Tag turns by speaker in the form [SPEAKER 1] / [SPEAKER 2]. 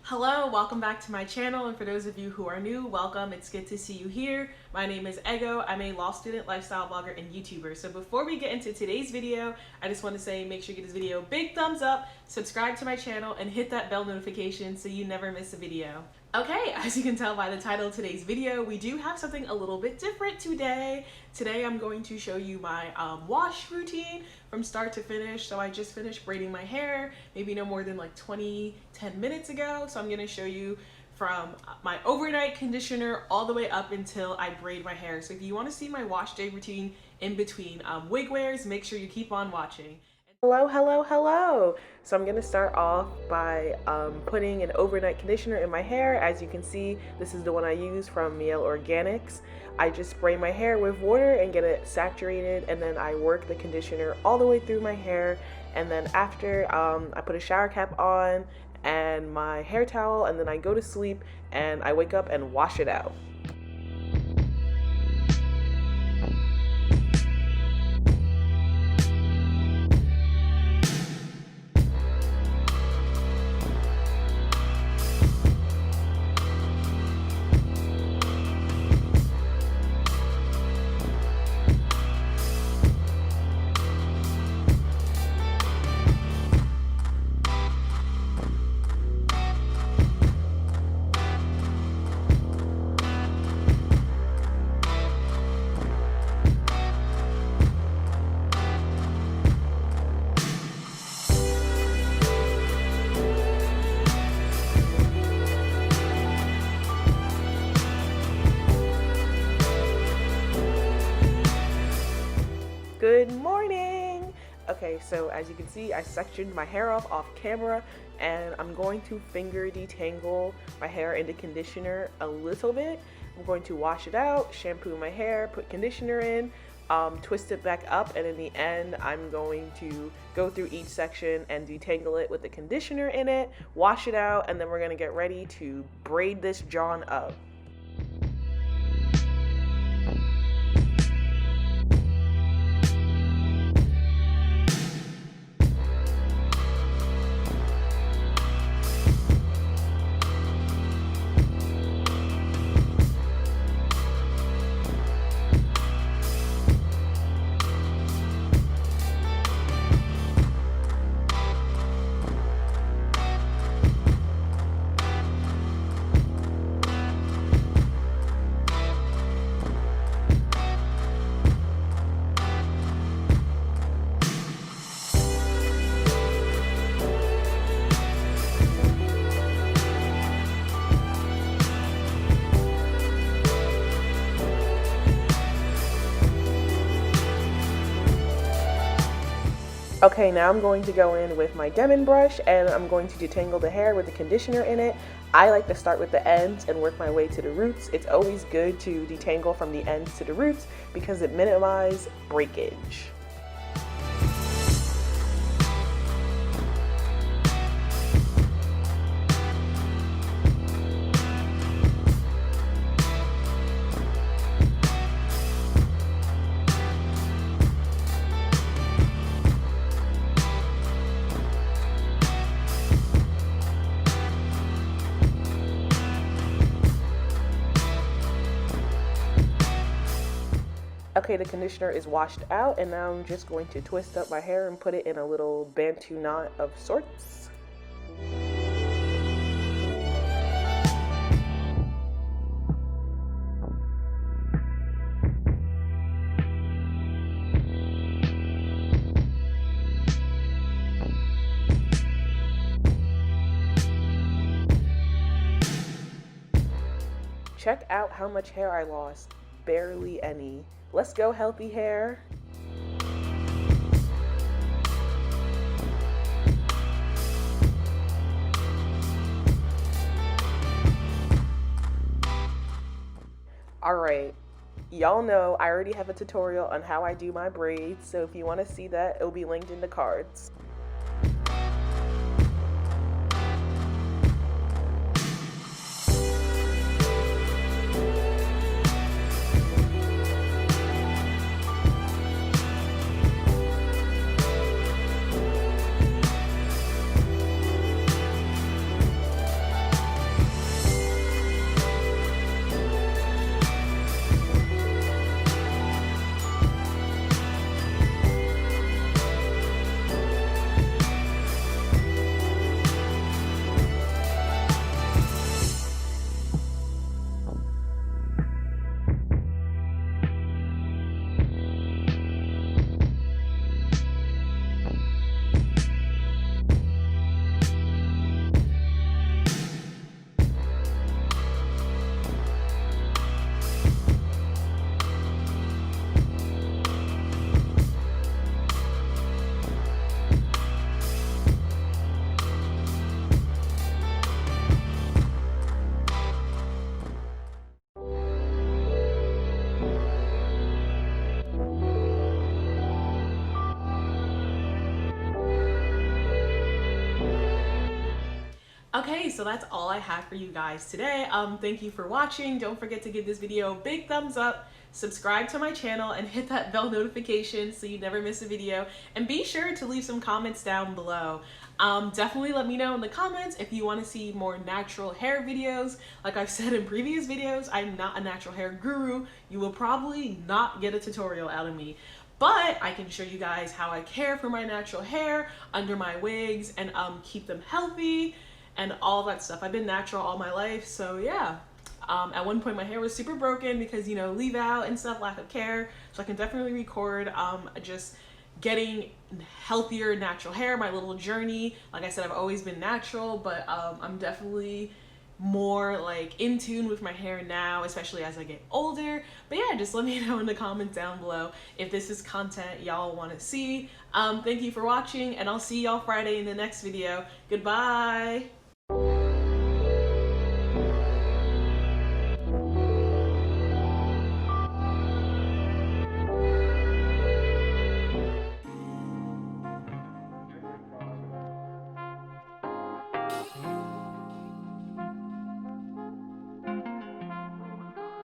[SPEAKER 1] Hello, welcome back to my channel, and for those of you who are new, welcome. It's good to see you here. My name is Ego. I'm a law student, lifestyle blogger, and YouTuber. So before we get into today's video, I just want to say make sure you give this video a big thumbs up, subscribe to my channel, and hit that bell notification so you never miss a video. Okay, as you can tell by the title of today's video, we do have something a little bit different today. Today I'm going to show you my wash routine from start to finish. So I just finished braiding my hair, maybe no more than like 10 minutes ago. So I'm gonna show you from my overnight conditioner all the way up until I braid my hair. So if you wanna see my wash day routine in between wig wears, make sure you keep on watching. Hello. So I'm gonna start off by putting an overnight conditioner in my hair. As you can see, this is the one I use from Mielle Organics. I just spray my hair with water and get it saturated, and then I work the conditioner all the way through my hair. And then after, I put a shower cap on and my hair towel, and then I go to sleep and I wake up and wash it out. Good morning! Okay, so as you can see, I sectioned my hair off camera, and I'm going to finger detangle my hair into conditioner a little bit. I'm going to wash it out, shampoo my hair, put conditioner in, twist it back up, and in the end I'm going to go through each section and detangle it with the conditioner in it, wash it out, and then we're going to get ready to braid this John up. Okay, now I'm going to go in with my Demon brush, and I'm going to detangle the hair with the conditioner in it. I like to start with the ends and work my way to the roots. It's always good to detangle from the ends to the roots because it minimizes breakage. Okay, the conditioner is washed out, and now I'm just going to twist up my hair and put it in a little Bantu knot of sorts. Check out how much hair I lost. Barely any. Let's go, healthy hair. Alright, y'all know I already have a tutorial on how I do my braids, so if you want to see that, it'll be linked in the cards. Okay, so that's all I have for you guys today. Thank you for watching. Don't forget to give this video a big thumbs up, subscribe to my channel, and hit that bell notification so you never miss a video. And be sure to leave some comments down below. Definitely let me know in the comments if you want to see more natural hair videos. Like I've said in previous videos, I'm not a natural hair guru. You will probably not get a tutorial out of me. But I can show you guys how I care for my natural hair under my wigs and keep them healthy and all that stuff. I've been natural all my life, so yeah. At one point my hair was super broken because, you know, leave out and stuff, lack of care. So I can definitely record just getting healthier natural hair, my little journey. Like I said, I've always been natural, but I'm definitely more like in tune with my hair now, especially as I get older. But yeah, just let me know in the comments down below if this is content y'all want to see. Thank you for watching, and I'll see y'all Friday in the next video. Goodbye.